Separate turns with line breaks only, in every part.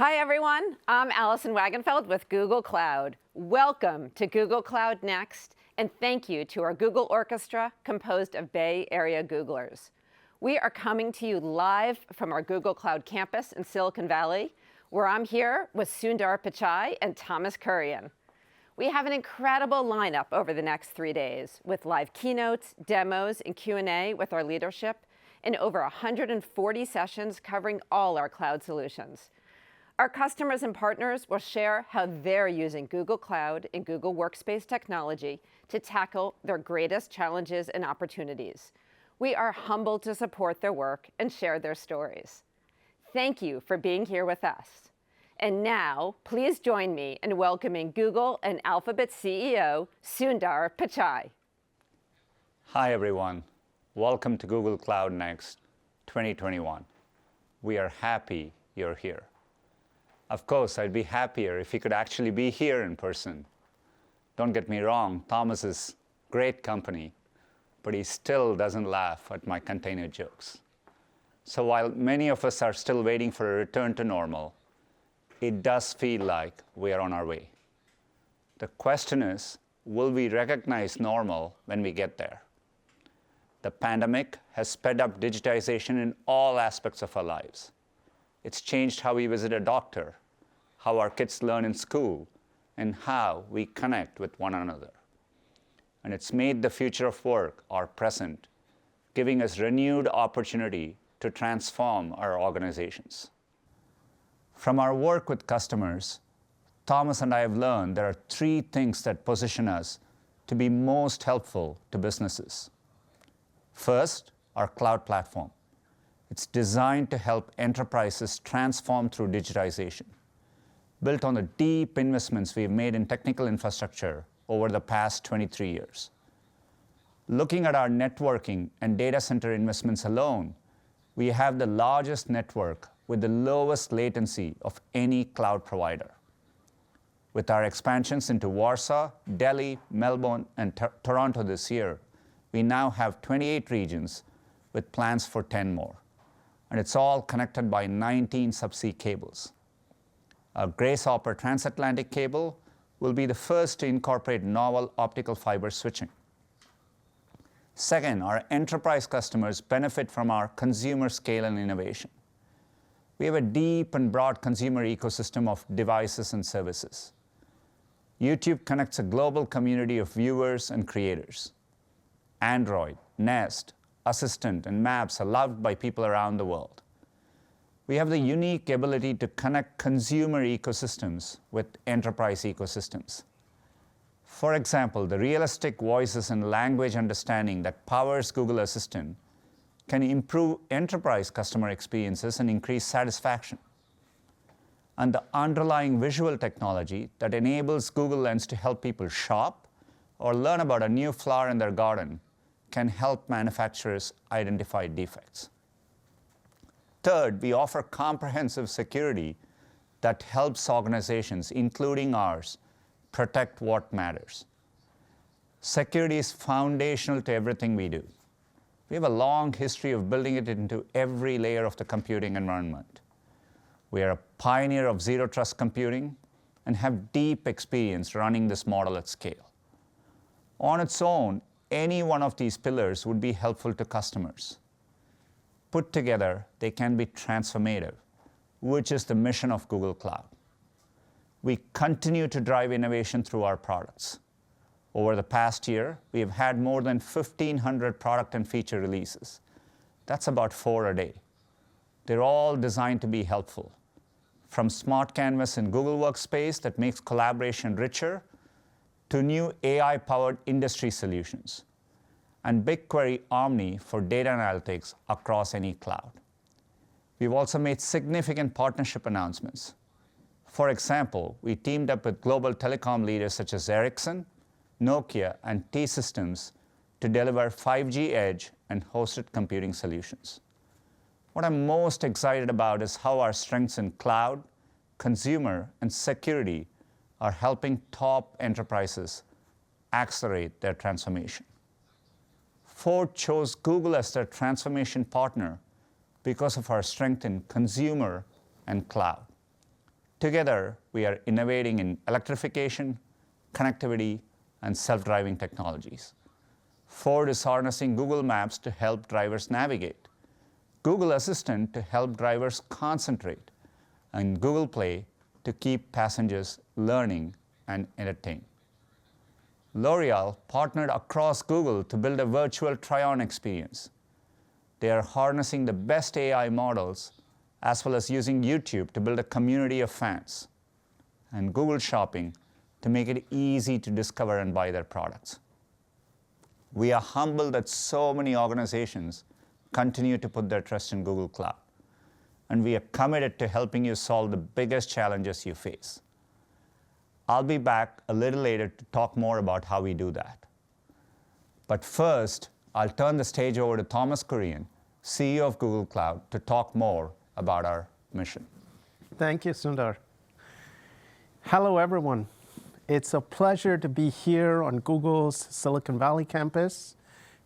Hi, everyone. I'm Allison Wagenfeld with Google Cloud. Welcome to Google Cloud Next, and thank you to our Google Orchestra composed of Bay Area Googlers. We are coming to you live from our Google Cloud campus in Silicon Valley, where I'm here with Sundar Pichai and Thomas Kurian. We have an incredible lineup over the next 3 days with live keynotes, demos, and Q&A with our leadership, and over 140 sessions covering all our cloud solutions. Our customers and partners will share how they're using Google Cloud and Google Workspace technology to tackle their greatest challenges and opportunities. We are humbled to support their work and share their stories. Thank you for being here with us. And now, please join me in welcoming Google and Alphabet CEO, Sundar Pichai.
Hi, everyone. Welcome to Google Cloud Next 2021. We are happy you're here. Of course, I'd be happier if you could actually be here in person. Don't get me wrong, Thomas is great company, but he still doesn't laugh at my container jokes. So while many of us are still waiting for a return to normal, it does feel like we are on our way. The question is, will we recognize normal when we get there? The pandemic has sped up digitization in all aspects of our lives. It's changed how we visit a doctor, how our kids learn in school, and how we connect with one another. And it's made the future of work our present, giving us renewed opportunity to transform our organizations. From our work with customers, Thomas and I have learned there are 3 things that position us to be most helpful to businesses. First, our cloud platform. It's designed to help enterprises transform through digitization, built on the deep investments we've made in technical infrastructure over the past 23 years. Looking at our networking and data center investments alone, we have the largest network with the lowest latency of any cloud provider. With our expansions into Warsaw, Delhi, Melbourne, and Toronto this year, we now have 28 regions with plans for 10 more. And it's all connected by 19 subsea cables. Our Grace Hopper transatlantic cable will be the first to incorporate novel optical fiber switching. Second, our enterprise customers benefit from our consumer scale and innovation. We have a deep and broad consumer ecosystem of devices and services. YouTube connects a global community of viewers and creators. Android, Nest, Assistant, and Maps are loved by people around the world. We have the unique ability to connect consumer ecosystems with enterprise ecosystems. For example, the realistic voices and language understanding that powers Google Assistant can improve enterprise customer experiences and increase satisfaction. And the underlying visual technology that enables Google Lens to help people shop or learn about a new flower in their garden can help manufacturers identify defects. Third, we offer comprehensive security that helps organizations, including ours, protect what matters. Security is foundational to everything we do. We have a long history of building it into every layer of the computing environment. We are a pioneer of zero trust computing and have deep experience running this model at scale. On its own, any one of these pillars would be helpful to customers. Put together, they can be transformative, which is the mission of Google Cloud. We continue to drive innovation through our products. Over the past year, we have had more than 1,500 product and feature releases. That's about 4 a day. They're all designed to be helpful. From Smart Canvas in Google Workspace that makes collaboration richer, to new AI-powered industry solutions, and BigQuery Omni for data analytics across any cloud. We've also made significant partnership announcements. For example, we teamed up with global telecom leaders such as Ericsson, Nokia, and T-Systems to deliver 5G Edge and hosted computing solutions. What I'm most excited about is how our strengths in cloud, consumer, and security are helping top enterprises accelerate their transformation. Ford chose Google as their transformation partner because of our strength in consumer and cloud. Together, we are innovating in electrification, connectivity, and self-driving technologies. Ford is harnessing Google Maps to help drivers navigate, Google Assistant to help drivers concentrate, and Google Play to keep passengers learning and entertained. L'Oreal partnered across Google to build a virtual try-on experience. They are harnessing the best AI models as well as using YouTube to build a community of fans, and Google Shopping to make it easy to discover and buy their products. We are humbled that so many organizations continue to put their trust in Google Cloud, and we are committed to helping you solve the biggest challenges you face. I'll be back a little later to talk more about how we do that. But first, I'll turn the stage over to Thomas Kurian, CEO of Google Cloud, to talk more about our mission.
Thank you, Sundar. Hello, everyone. It's a pleasure to be here on Google's Silicon Valley campus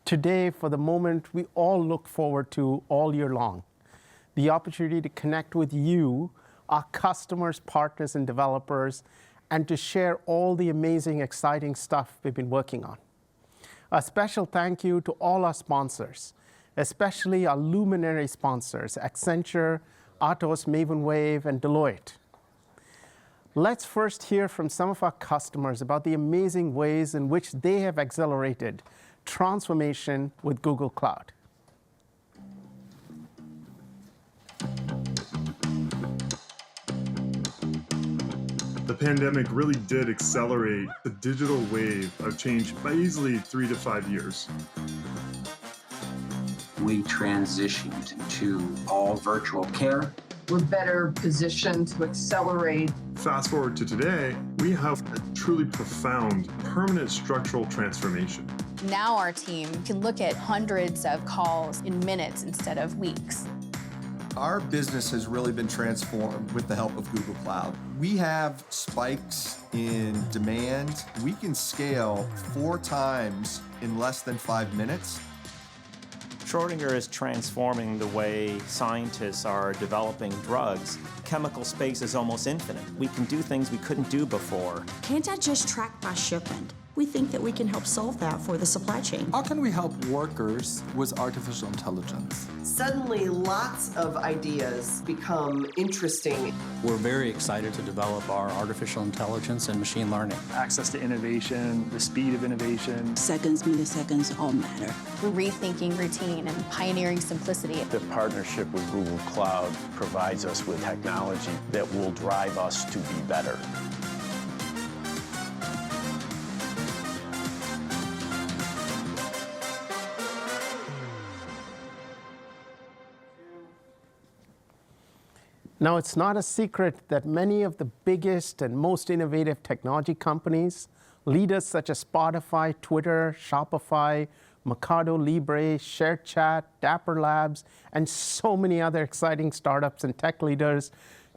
today for the moment we all look forward to all year long, the opportunity to connect with you, our customers, partners, and developers, and to share all the amazing, exciting stuff we've been working on. A special thank you to all our sponsors, especially our luminary sponsors, Accenture, Atos, Maven Wave, and Deloitte. Let's first hear from some of our customers about the amazing ways in which they have accelerated transformation with Google Cloud.
The pandemic really did accelerate the digital wave of change by easily 3 to 5 years.
We transitioned to all virtual care.
We're better positioned to accelerate.
Fast forward to today, we have a truly profound, permanent structural transformation.
Now our team can look at hundreds of calls in minutes instead of weeks.
Our business has really been transformed with the help of Google Cloud. We have spikes in demand. We can scale 4 times in less than 5 minutes.
Schrödinger is transforming the way scientists are developing drugs. Chemical space is almost infinite. We can do things we couldn't do before.
Can't I just track by shipment? We think that we can help solve that for the supply chain.
How can we help workers with artificial intelligence?
Suddenly, lots of ideas become interesting.
We're very excited to develop our artificial intelligence and machine learning.
Access to innovation, the speed of innovation.
Seconds, milliseconds all matter.
We're rethinking routine and pioneering simplicity.
The partnership with Google Cloud provides us with technology that will drive us to be better.
Now, it's not a secret that many of the biggest and most innovative technology companies, leaders such as Spotify, Twitter, Shopify, Mercado Libre, ShareChat, Dapper Labs, and so many other exciting startups and tech leaders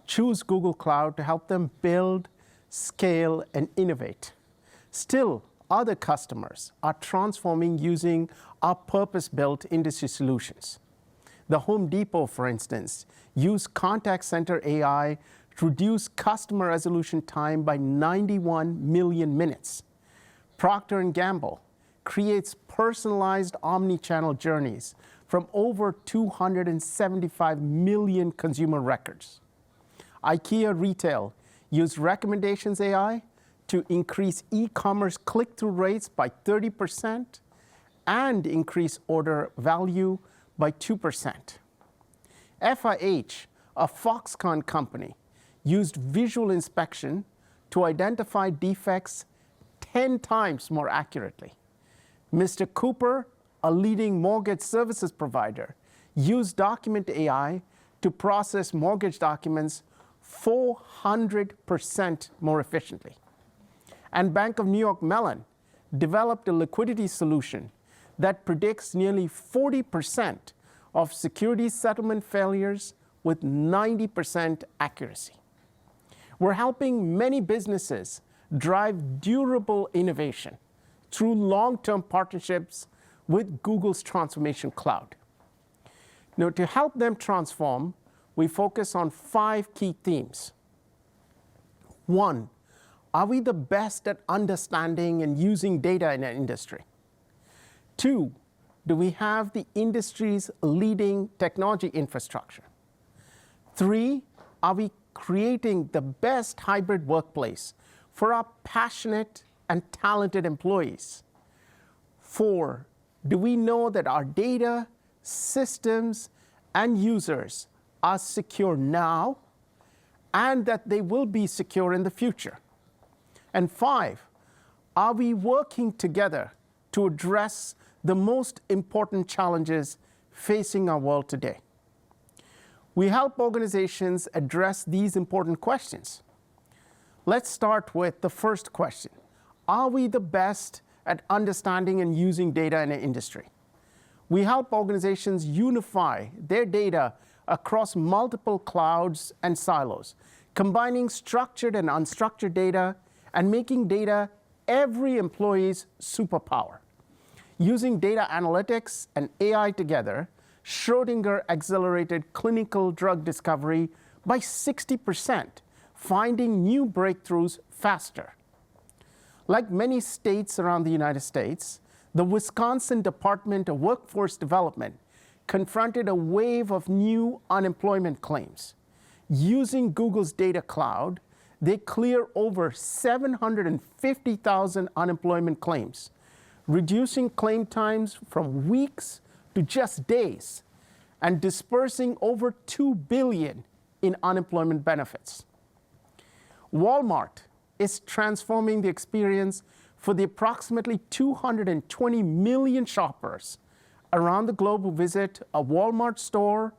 choose Google Cloud to help them build, scale, and innovate. Still, other customers are transforming using our purpose-built industry solutions. The Home Depot, for instance, used contact center AI to reduce customer resolution time by 91 million minutes. Procter & Gamble creates personalized omni-channel journeys from over 275 million consumer records. IKEA Retail used recommendations AI to increase e-commerce click-through rates by 30% and increase order value by 2%. FIH, a Foxconn company, used visual inspection to identify defects 10 times more accurately. Mr. Cooper, a leading mortgage services provider, used document AI to process mortgage documents 400% more efficiently. And Bank of New York Mellon developed a liquidity solution that predicts nearly 40% of securities settlement failures with 90% accuracy. We're helping many businesses drive durable innovation through long-term partnerships with Google's Transformation Cloud. Now, to help them transform, we focus on 5 key themes. One, are we the best at understanding and using data in our industry? Two, do we have the industry's leading technology infrastructure? Three, are we creating the best hybrid workplace for our passionate and talented employees? Four, do we know that our data, systems, and users are secure now and that they will be secure in the future? And five, are we working together to address the most important challenges facing our world today? We help organizations address these important questions. Let's start with the first question. Are we the best at understanding and using data in an industry? We help organizations unify their data across multiple clouds and silos, combining structured and unstructured data and making data every employee's superpower. Using data analytics and AI together, Schrödinger accelerated clinical drug discovery by 60%, finding new breakthroughs faster. Like many states around the United States, the Wisconsin Department of Workforce Development confronted a wave of new unemployment claims. Using Google's data cloud, they clear over 750,000 unemployment claims, reducing claim times from weeks to just days, and dispersing over $2 billion in unemployment benefits. Walmart is transforming the experience for the approximately 220 million shoppers around the globe who visit a Walmart store,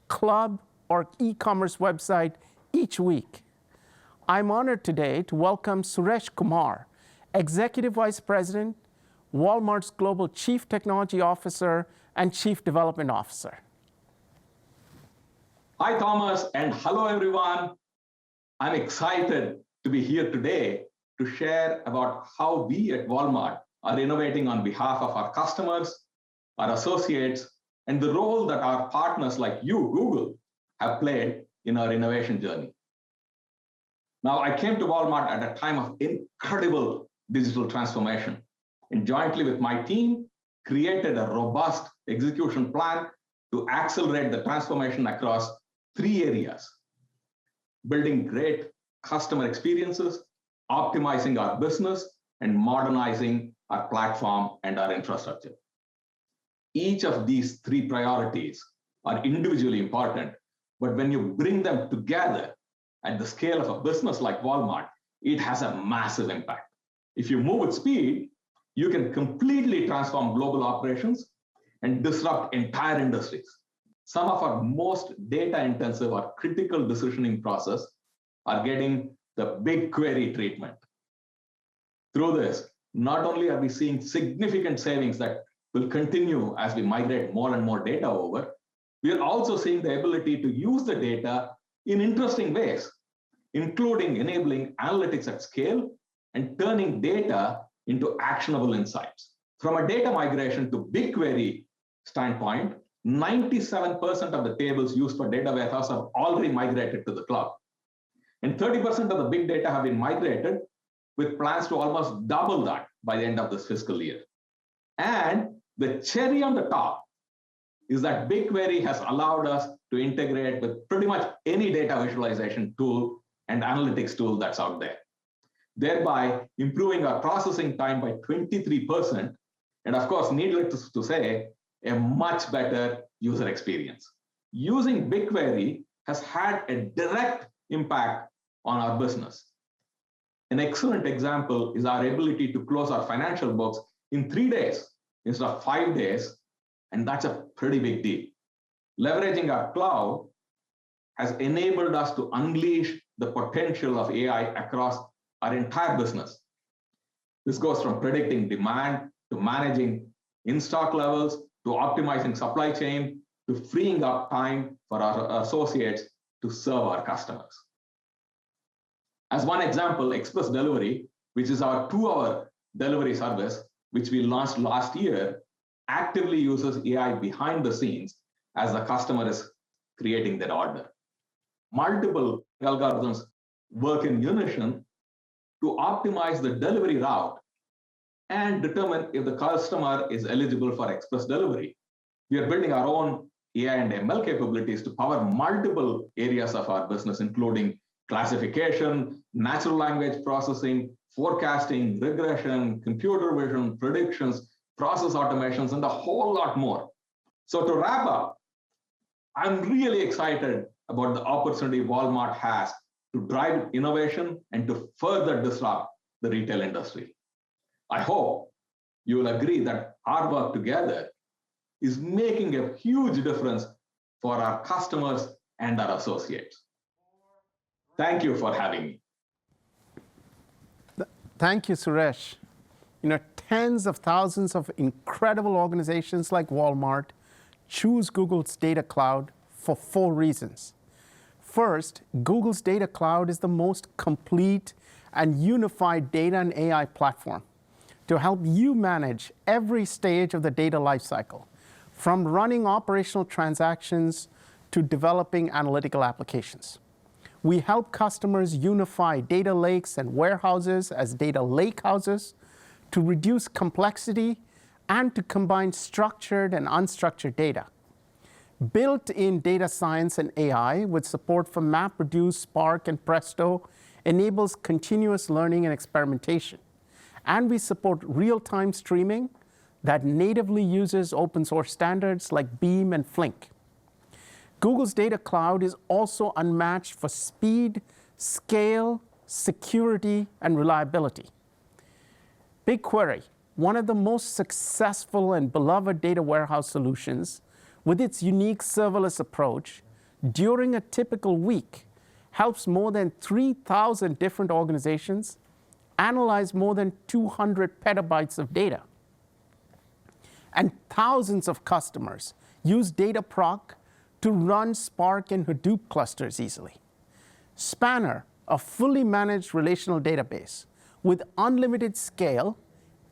club, or e-commerce website each week. I'm honored today to welcome Suresh Kumar, Executive Vice President, Walmart's Global Chief Technology Officer and Chief Development Officer.
Hi, Thomas, and hello, everyone. I'm excited to be here today to share about how we at Walmart are innovating on behalf of our customers, our associates, and the role that our partners like you, Google, have played in our innovation journey. Now, I came to Walmart at a time of incredible digital transformation, and jointly with my team, created a robust execution plan to accelerate the transformation across 3 areas: building great customer experiences, optimizing our business, and modernizing our platform and our infrastructure. Each of these 3 priorities are individually important, but when you bring them together at the scale of a business like Walmart, it has a massive impact. If you move with speed, you can completely transform global operations and disrupt entire industries. Some of our most data-intensive or critical decisioning process are getting the big query treatment. Through this, not only are we seeing significant savings that will continue as we migrate more and more data over, we are also seeing the ability to use the data in interesting ways, including enabling analytics at scale and turning data into actionable insights. From a data migration to BigQuery standpoint, 97% of the tables used for data warehouse have already migrated to the cloud. And 30% of the big data have been migrated, with plans to almost double that by the end of this fiscal year. And the cherry on the top is that BigQuery has allowed us to integrate with pretty much any data visualization tool and analytics tool that's out there, thereby improving our processing time by 23%, and of course, needless to say, a much better user experience. Using BigQuery has had a direct impact on our business. An excellent example is our ability to close our financial books in 3 days instead of 5 days, and that's a pretty big deal. Leveraging our cloud has enabled us to unleash the potential of AI across our entire business. This goes from predicting demand to managing in-stock levels to optimizing supply chain to freeing up time for our associates to serve our customers. As one example, Express Delivery, which is our 2-hour delivery service, which we launched last year, actively uses AI behind the scenes as the customer is creating their order. Multiple algorithms work in unison to optimize the delivery route and determine if the customer is eligible for express delivery. We are building our own AI and ML capabilities to power multiple areas of our business, including classification, natural language processing, forecasting, regression, computer vision, predictions, process automations, and a whole lot more. So to wrap up, I'm really excited about the opportunity Walmart has to drive innovation and to further disrupt the retail industry. I hope you will agree that our work together is making a huge difference for our customers and our associates. Thank you for having me.
Thank you, Suresh. Tens of thousands of incredible organizations like Walmart choose Google's Data Cloud for 4 reasons. First, Google's Data Cloud is the most complete and unified data and AI platform to help you manage every stage of the data lifecycle, from running operational transactions to developing analytical applications. We help customers unify data lakes and warehouses as data lakehouses to reduce complexity and to combine structured and unstructured data. Built-in data science and AI with support for MapReduce, Spark, and Presto enables continuous learning and experimentation. And we support real-time streaming that natively uses open source standards like Beam and Flink. Google's Data Cloud is also unmatched for speed, scale, security, and reliability. BigQuery, one of the most successful and beloved data warehouse solutions, with its unique serverless approach, during a typical week, helps more than 3,000 different organizations analyze more than 200 petabytes of data. And thousands of customers use Dataproc to run Spark and Hadoop clusters easily. Spanner, a fully managed relational database with unlimited scale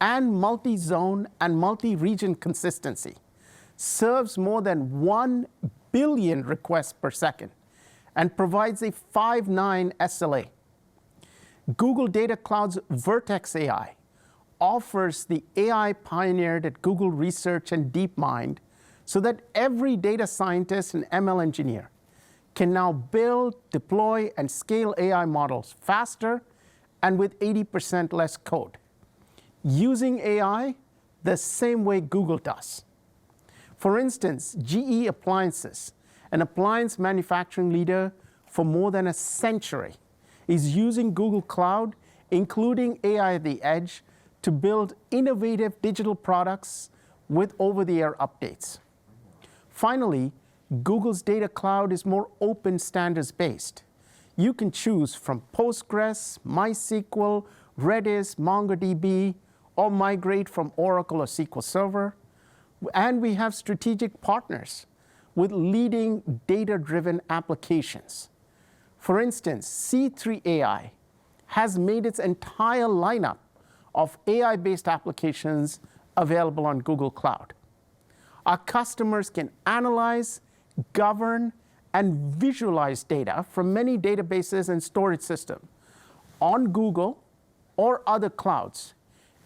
and multi-zone and multi-region consistency, serves more than 1 billion requests per second and provides a 5.9 SLA. Google Data Cloud's Vertex AI offers the AI pioneered at Google Research and DeepMind so that every data scientist and ML engineer can now build, deploy, and scale AI models faster and with 80% less code, using AI the same way Google does. For instance, GE Appliances, an appliance manufacturing leader for more than a century, is using Google Cloud, including AI at the edge, to build innovative digital products with over-the-air updates. Finally, Google's Data Cloud is more open standards-based. You can choose from Postgres, MySQL, Redis, MongoDB, or migrate from Oracle or SQL Server. And we have strategic partners with leading data-driven applications. For instance, C3 AI has made its entire lineup of AI-based applications available on Google Cloud. Our customers can analyze, govern, and visualize data from many databases and storage systems on Google or other clouds,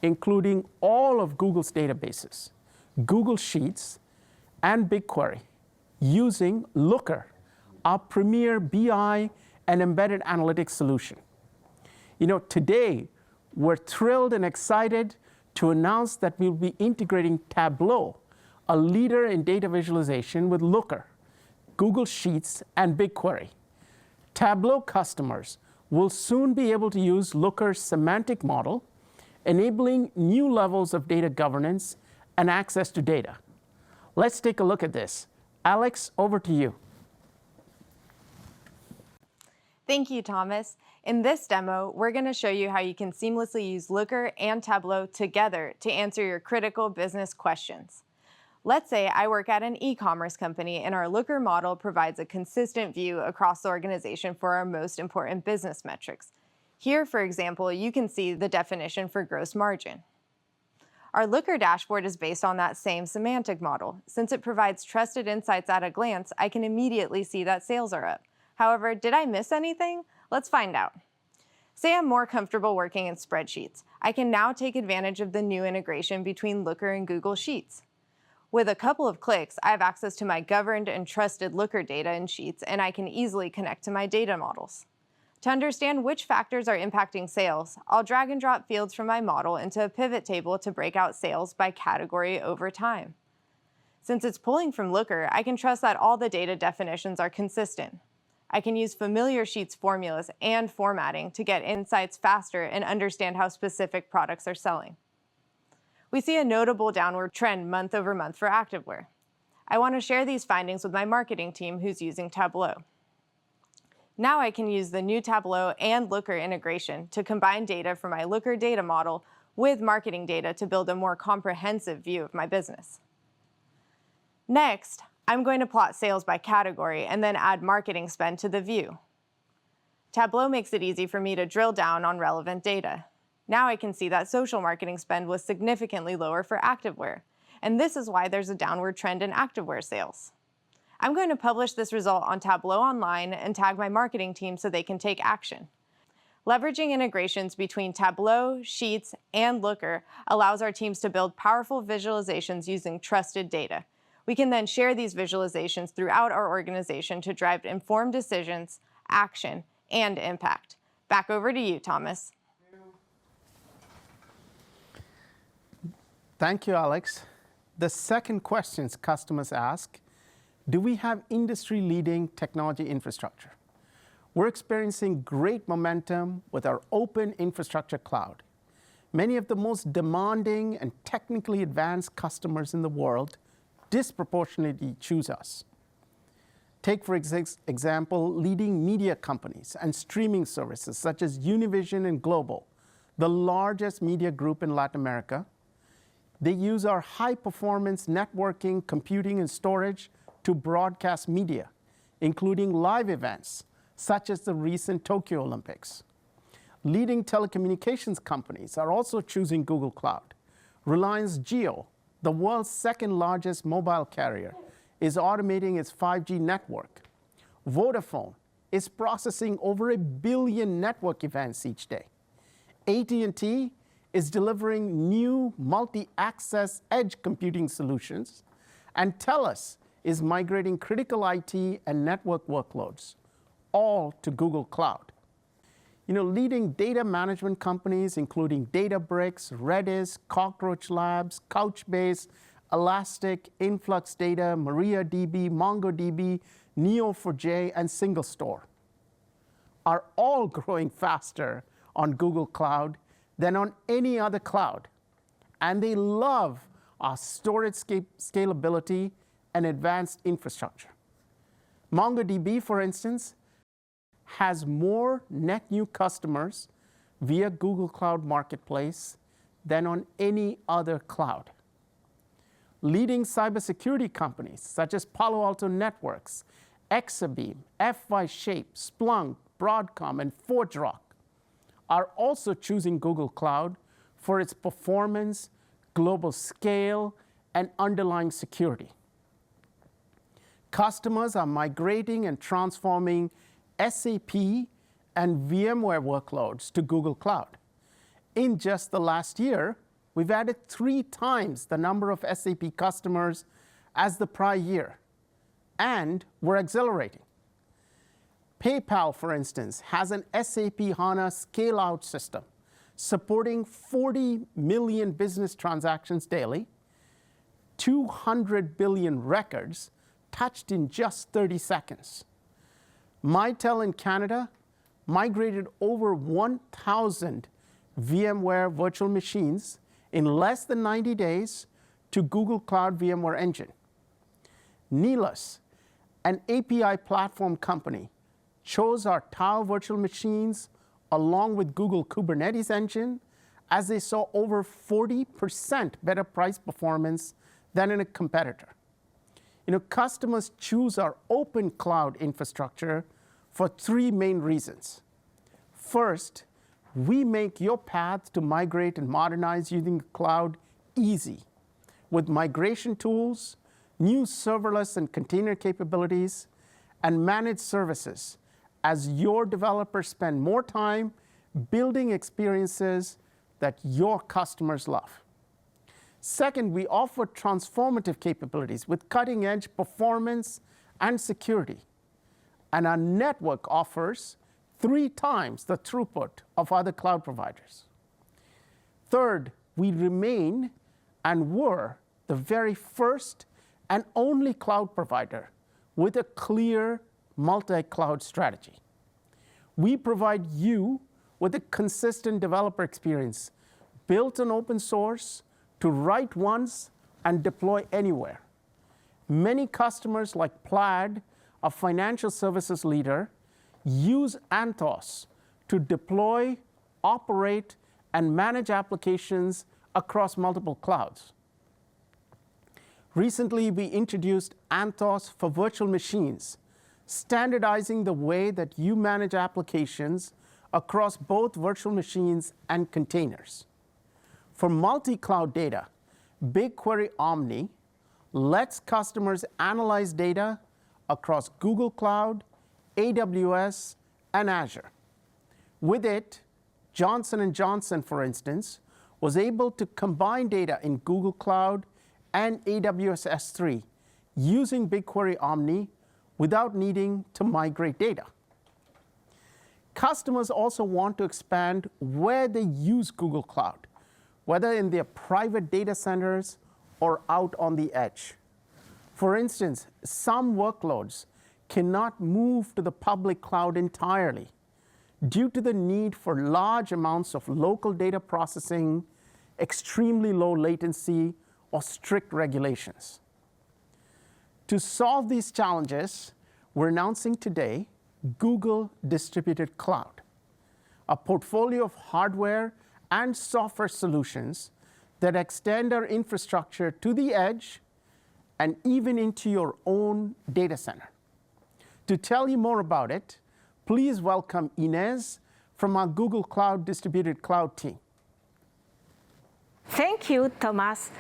including all of Google's databases, Google Sheets, and BigQuery, using Looker, our premier BI and embedded analytics solution. Today, we're thrilled and excited to announce that we'll be integrating Tableau, a leader in data visualization, with Looker, Google Sheets, and BigQuery. Tableau customers will soon be able to use Looker's semantic model, enabling new levels of data governance and access to data. Let's take a look at this. Alex, over to you.
Thank you, Thomas. In this demo, we're going to show you how you can seamlessly use Looker and Tableau together to answer your critical business questions. Let's say I work at an e-commerce company and our Looker model provides a consistent view across the organization for our most important business metrics. Here, for example, you can see the definition for gross margin. Our Looker dashboard is based on that same semantic model. Since it provides trusted insights at a glance, I can immediately see that sales are up. However, did I miss anything? Let's find out. Say I'm more comfortable working in spreadsheets. I can now take advantage of the new integration between Looker and Google Sheets. With a couple of clicks, I have access to my governed and trusted Looker data in Sheets, and I can easily connect to my data models. To understand which factors are impacting sales, I'll drag and drop fields from my model into a pivot table to break out sales by category over time. Since it's pulling from Looker, I can trust that all the data definitions are consistent. I can use familiar Sheets formulas and formatting to get insights faster and understand how specific products are selling. We see a notable downward trend month over month for activewear. I want to share these findings with my marketing team who's using Tableau. Now I can use the new Tableau and Looker integration to combine data from my Looker data model with marketing data to build a more comprehensive view of my business. Next, I'm going to plot sales by category and then add marketing spend to the view. Tableau makes it easy for me to drill down on relevant data. Now I can see that social marketing spend was significantly lower for activewear, and this is why there's a downward trend in activewear sales. I'm going to publish this result on Tableau online and tag my marketing team so they can take action. Leveraging integrations between Tableau, Sheets, and Looker allows our teams to build powerful visualizations using trusted data. We can then share these visualizations throughout our organization to drive informed decisions, action, and impact. Back over to you, Thomas.
Thank you, Alex. The second question customers ask, do we have industry-leading technology infrastructure? We're experiencing great momentum with our open infrastructure cloud. Many of the most demanding and technically advanced customers in the world disproportionately choose us. Take, for example, leading media companies and streaming services such as Univision and Global, the largest media group in Latin America. They use our high-performance networking, computing, and storage to broadcast media, including live events, such as the recent Tokyo Olympics. Leading telecommunications companies are also choosing Google Cloud. Reliance Jio, the world's second-largest mobile carrier, is automating its 5G network. Vodafone is processing over 1 billion network events each day. AT&T is delivering new multi-access edge computing solutions, and TELUS is migrating critical IT and network workloads, all to Google Cloud. Leading data management companies, including Databricks, Redis, Cockroach Labs, Couchbase, Elastic, Influx Data, MariaDB, MongoDB, Neo4j, and SingleStore, are all growing faster on Google Cloud than on any other cloud. And they love our storage scalability and advanced infrastructure. MongoDB, for instance, has more net new customers via Google Cloud Marketplace than on any other cloud. Leading cybersecurity companies such as Palo Alto Networks, Exabeam, F5Shape, Splunk, Broadcom, and ForgeRock are also choosing Google Cloud for its performance, global scale, and underlying security. Customers are migrating and transforming SAP and VMware workloads to Google Cloud. In just the last year, we've added 3 times the number of SAP customers as the prior year, and we're accelerating. PayPal, for instance, has an SAP HANA scale-out system supporting 40 million business transactions daily, 200 billion records touched in just 30 seconds. Mitel in Canada migrated over 1,000 VMware virtual machines in less than 90 days to Google Cloud VMware Engine. Neelas, an API platform company, chose our Tau virtual machines along with Google Kubernetes Engine as they saw over 40% better price performance than in a competitor. Customers choose our open cloud infrastructure for 3 main reasons. First, we make your path to migrate and modernize using the cloud easy with migration tools, new serverless and container capabilities, and managed services as your developers spend more time building experiences that your customers love. Second, we offer transformative capabilities with cutting-edge performance and security. And our network offers 3 times the throughput of other cloud providers. Third, we remain and were the very first and only cloud provider with a clear multi-cloud strategy. We provide you with a consistent developer experience built on open source to write once and deploy anywhere. Many customers like Plaid, a financial services leader, use Anthos to deploy, operate, and manage applications across multiple clouds. Recently, we introduced Anthos for virtual machines, standardizing the way that you manage applications across both virtual machines and containers. For multi-cloud data, BigQuery Omni lets customers analyze data across Google Cloud, AWS, and Azure. With it, Johnson & Johnson, for instance, was able to combine data in Google Cloud and AWS S3 using BigQuery Omni without needing to migrate data. Customers also want to expand where they use Google Cloud, whether in their private data centers or out on the edge. For instance, some workloads cannot move to the public cloud entirely due to the need for large amounts of local data processing, extremely low latency, or strict regulations. To solve these challenges, we're announcing today Google Distributed Cloud, a portfolio of hardware and software solutions that extend our infrastructure to the edge and even into your own data center. To tell you more about it, please welcome Inez from our Google Cloud Distributed Cloud team.
Thank you, Thomas.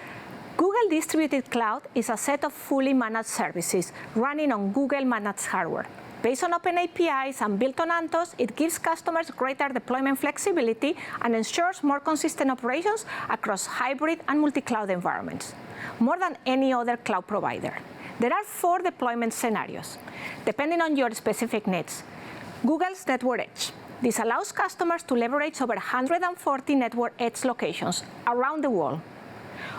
Google Distributed Cloud is a set of fully managed services running on Google managed hardware. Based on open APIs and built on Anthos, it gives customers greater deployment flexibility and ensures more consistent operations across hybrid and multi-cloud environments, more than any other cloud provider. There are 4 deployment scenarios, depending on your specific needs. Google's Network Edge. This allows customers to leverage over 140 network edge locations around the world.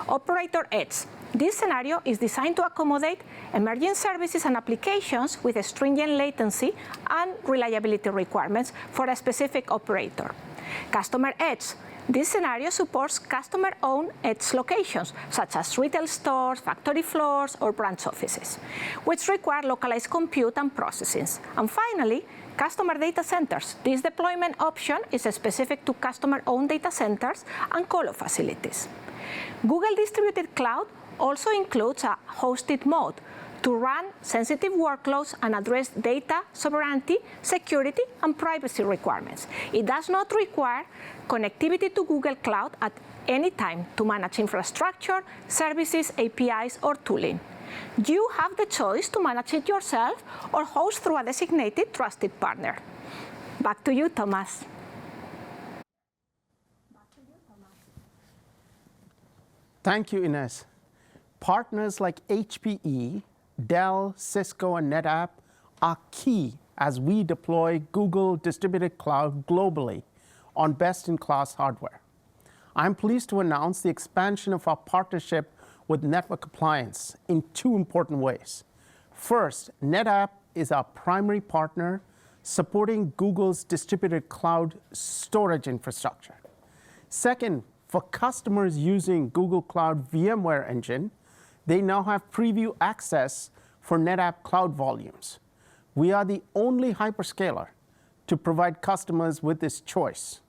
Operator Edge. This scenario is designed to accommodate emerging services and applications with stringent latency and reliability requirements for a specific operator. Customer Edge. This scenario supports customer-owned edge locations, such as retail stores, factory floors, or branch offices, which require localized compute and processing. And finally, customer data centers. This deployment option is specific to customer-owned data centers and colo facilities. Google Distributed Cloud also includes a hosted mode to run sensitive workloads and address data sovereignty, security, and privacy requirements. It does not require connectivity to Google Cloud at any time to manage infrastructure, services, APIs, or tooling. You have the choice to manage it yourself or host through a designated trusted partner. Back to you, Thomas.
Thank you, Inez. Partners like HPE, Dell, Cisco, and NetApp are key as we deploy Google Distributed Cloud globally on best-in-class hardware. I'm pleased to announce the expansion of our partnership with Network Appliance in 2 important ways. First, NetApp is our primary partner supporting Google's Distributed Cloud storage infrastructure. Second, for customers using Google Cloud VMware Engine, they now have preview access for NetApp Cloud Volumes. We are the only hyperscaler to provide customers with this choice.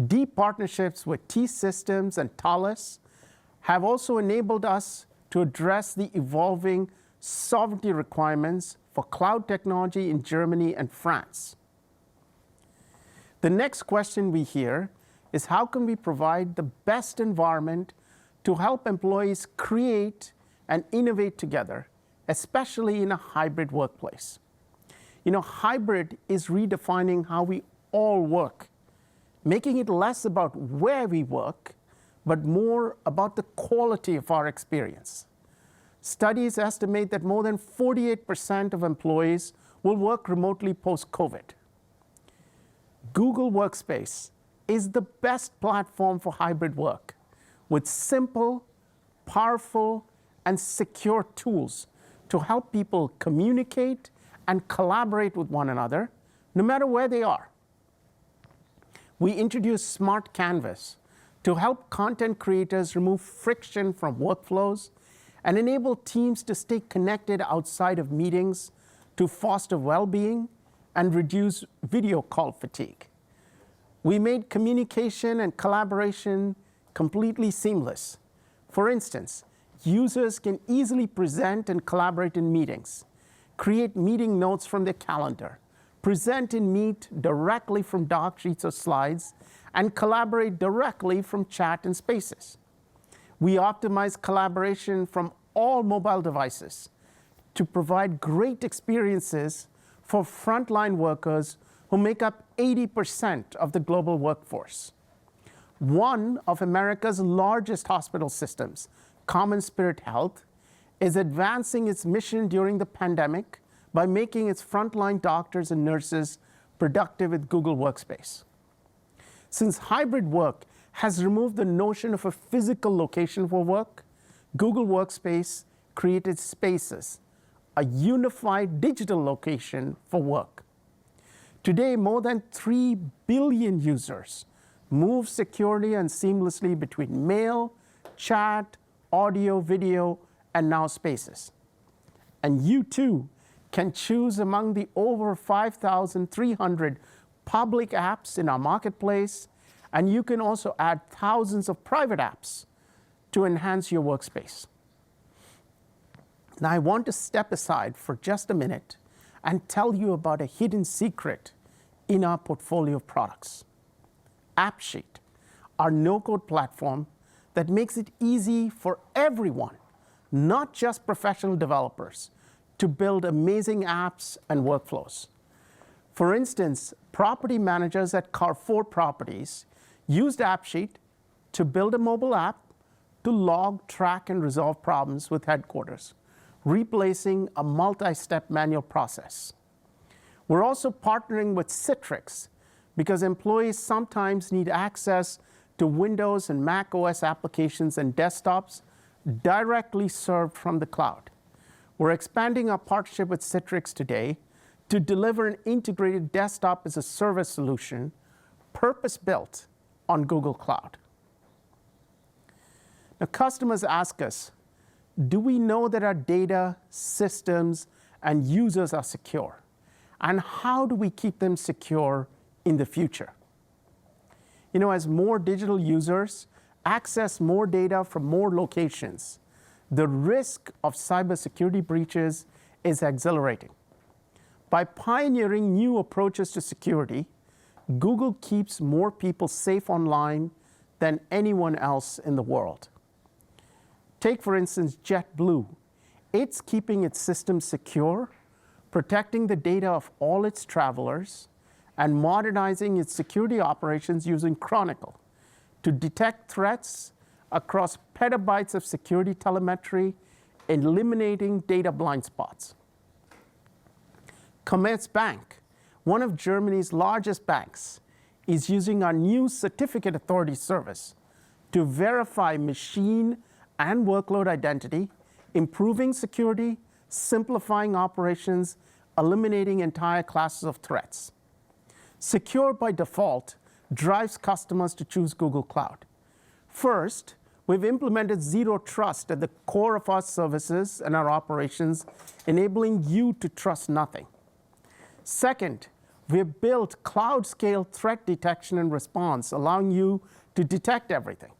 Deep partnerships with T-Systems and Thales have also enabled us to address the evolving sovereignty requirements for cloud technology in Germany and France. The next question we hear is how can we provide the best environment to help employees create and innovate together, especially in a hybrid workplace. Hybrid is redefining how we all work, making it less about where we work, but more about the quality of our experience. Studies estimate that more than 48% of employees will work remotely post-COVID. Google Workspace is the best platform for hybrid work, with simple, powerful, and secure tools to help people communicate and collaborate with one another, no matter where they are. We introduced Smart Canvas to help content creators remove friction from workflows and enable teams to stay connected outside of meetings to foster well-being and reduce video call fatigue. We made communication and collaboration completely seamless. For instance, users can easily present and collaborate in meetings, create meeting notes from their calendar, present in Meet directly from doc sheets or slides, and collaborate directly from chat and Spaces. We optimize collaboration from all mobile devices to provide great experiences for frontline workers who make up 80% of the global workforce. One of America's largest hospital systems, Common Spirit Health, is advancing its mission during the pandemic by making its frontline doctors and nurses productive with Google Workspace. Since hybrid work has removed the notion of a physical location for work, Google Workspace created Spaces, a unified digital location for work. Today, more than 3 billion users move securely and seamlessly between mail, chat, audio, video, and now Spaces. And you too can choose among the over 5,300 public apps in our marketplace, and you can also add thousands of private apps to enhance your workspace. Now, I want to step aside for just a minute and tell you about a hidden secret in our portfolio of products. AppSheet, our no-code platform that makes it easy for everyone, not just professional developers, to build amazing apps and workflows. For instance, property managers at Carrefour Properties used AppSheet to build a mobile app to log, track, and resolve problems with headquarters, replacing a multi-step manual process. We're also partnering with Citrix because employees sometimes need access to Windows and Mac OS applications and desktops directly served from the cloud. We're expanding our partnership with Citrix today to deliver an integrated desktop as a service solution purpose-built on Google Cloud. Now, customers ask us, do we know that our data, systems, and users are secure? And how do we keep them secure in the future? You know, as more digital users access more data from more locations, the risk of cybersecurity breaches is accelerating. By pioneering new approaches to security, Google keeps more people safe online than anyone else in the world. Take, for instance, JetBlue. It's keeping its systems secure, protecting the data of all its travelers, and modernizing its security operations using Chronicle to detect threats across petabytes of security telemetry, eliminating data blind spots. Commerzbank, one of Germany's largest banks, is using our new Certificate Authority service to verify machine and workload identity, improving security, simplifying operations, eliminating entire classes of threats. Secure by default drives customers to choose Google Cloud. First, we've implemented Zero Trust at the core of our services and our operations, enabling you to trust nothing. Second, we've built cloud-scale threat detection and response, allowing you to detect everything.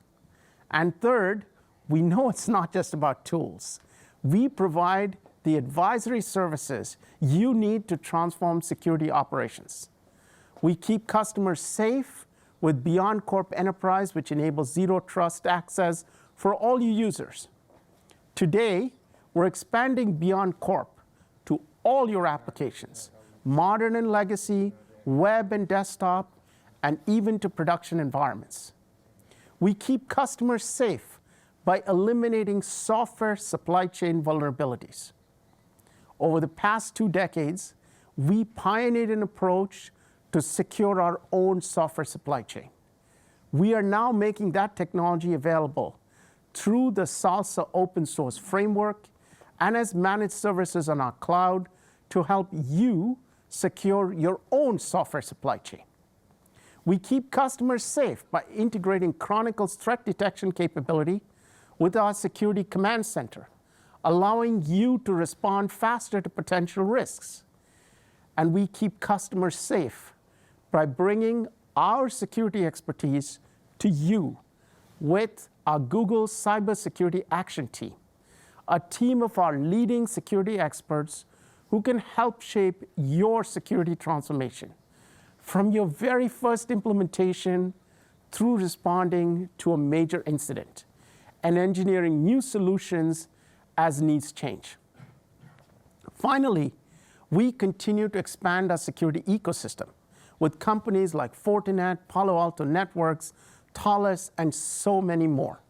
And third, we know it's not just about tools. We provide the advisory services you need to transform security operations. We keep customers safe with Beyond Corp Enterprise, which enables Zero Trust access for all you users. Today, we're expanding Beyond Corp to all your applications, modern and legacy, web and desktop, and even to production environments. We keep customers safe by eliminating software supply chain vulnerabilities. Over the past 2 decades, we pioneered an approach to secure our own software supply chain. We are now making that technology available through the SALSA open source framework and as managed services on our cloud to help you secure your own software supply chain. We keep customers safe by integrating Chronicle's threat detection capability with our security command center, allowing you to respond faster to potential risks. And we keep customers safe by bringing our security expertise to you with our Google Cybersecurity Action Team, a team of our leading security experts who can help shape your security transformation, from your very first implementation through responding to a major incident and engineering new solutions as needs change. Finally, we continue to expand our security ecosystem with companies like Fortinet, Palo Alto Networks, Thales, and so many more.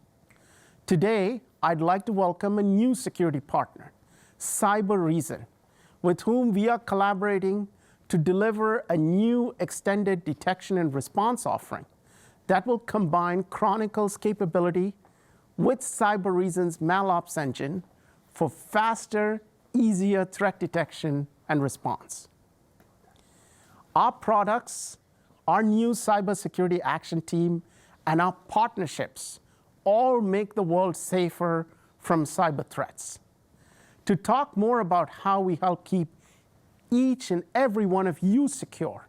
Today, I'd like to welcome a new security partner, Cybereason, with whom we are collaborating to deliver a new extended detection and response offering that will combine Chronicle's capability with Cybereason's MalOps engine for faster, easier threat detection and response. Our products, our new cybersecurity action team, and our partnerships all make the world safer from cyber threats. To talk more about how we help keep each and every one of you secure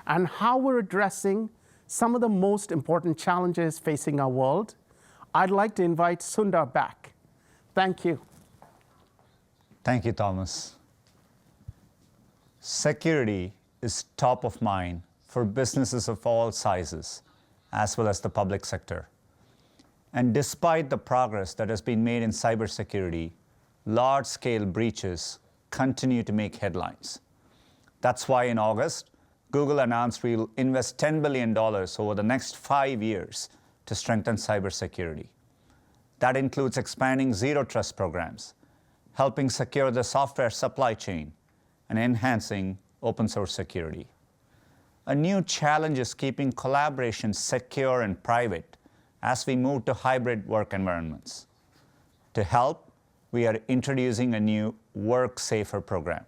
and how we're addressing some of the most important challenges facing our world, I'd like to invite Sundar back. Thank you.
Thank you, Thomas. Security is top of mind for businesses of all sizes, as well as the public sector. And despite the progress that has been made in cybersecurity, large-scale breaches continue to make headlines. That's why in August, Google announced we'll invest $10 billion over the next 5 years to strengthen cybersecurity. That includes expanding zero trust programs, helping secure the software supply chain, and enhancing open source security. A new challenge is keeping collaboration secure and private as we move to hybrid work environments. To help, we are introducing a new Work Safer program.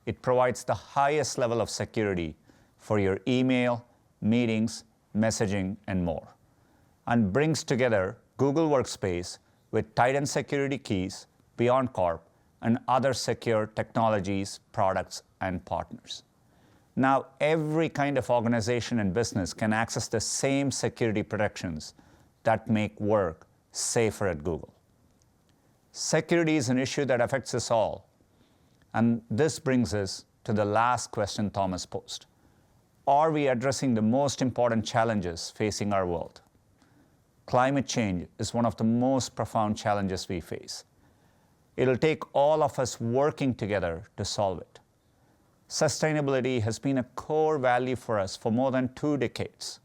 It provides the highest level of security for your email, meetings, messaging, and more, and brings together Google Workspace with Titan security keys, BeyondCorp, and other secure technologies, products, and partners. Now, every kind of organization and business can access the same security protections that make work safer at Google. Security is an issue that affects us all. And this brings us to the last question Thomas posed. Are we addressing the most important challenges facing our world? Climate change is one of the most profound challenges we face. It'll take all of us working together to solve it. Sustainability has been a core value for us for more than 2 decades.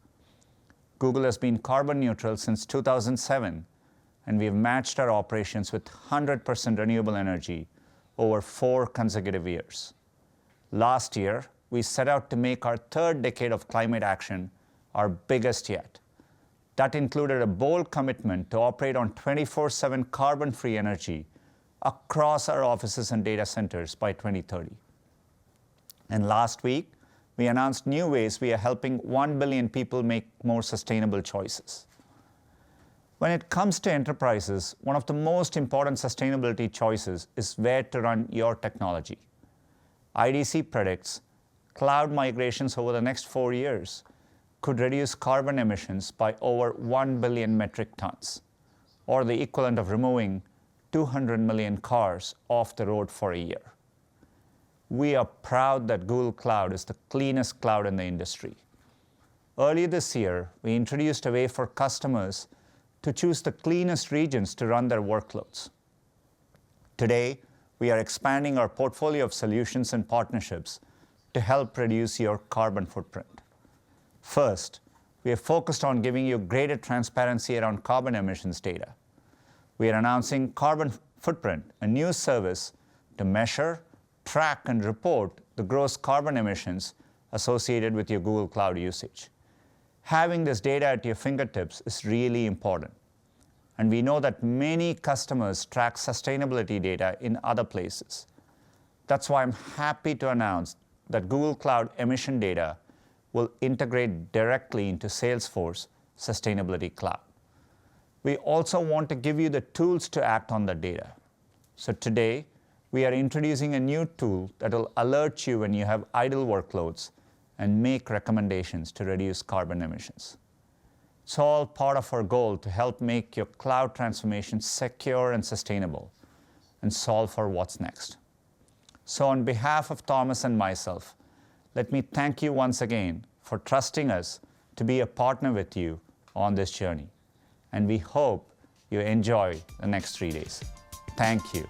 Google has been carbon neutral since 2007, and we've matched our operations with 100% renewable energy over 4 consecutive years. Last year, we set out to make our 3rd decade of climate action our biggest yet. That included a bold commitment to operate on 24/7 carbon-free energy across our offices and data centers by 2030. And last week, we announced new ways we are helping 1 billion people make more sustainable choices. When it comes to enterprises, one of the most important sustainability choices is where to run your technology. IDC predicts cloud migrations over the next 4 years could reduce carbon emissions by over 1 billion metric tons, or the equivalent of removing 200 million cars off the road for a year. We are proud that Google Cloud is the cleanest cloud in the industry. Earlier this year, we introduced a way for customers to choose the cleanest regions to run their workloads. Today, we are expanding our portfolio of solutions and partnerships to help reduce your carbon footprint. First, we are focused on giving you greater transparency around carbon emissions data. We are announcing Carbon Footprint, a new service to measure, track, and report the gross carbon emissions associated with your Google Cloud usage. Having this data at your fingertips is really important. And we know that many customers track sustainability data in other places. That's why I'm happy to announce that Google Cloud emission data will integrate directly into Salesforce Sustainability Cloud. We also want to give you the tools to act on that data. So today, we are introducing a new tool that will alert you when you have idle workloads and make recommendations to reduce carbon emissions. It's all part of our goal to help make your cloud transformation secure and sustainable and solve for what's next. So on behalf of Thomas and myself, let me thank you once again for trusting us to be a partner with you on this journey. And we hope you enjoy the next 3 days. Thank you.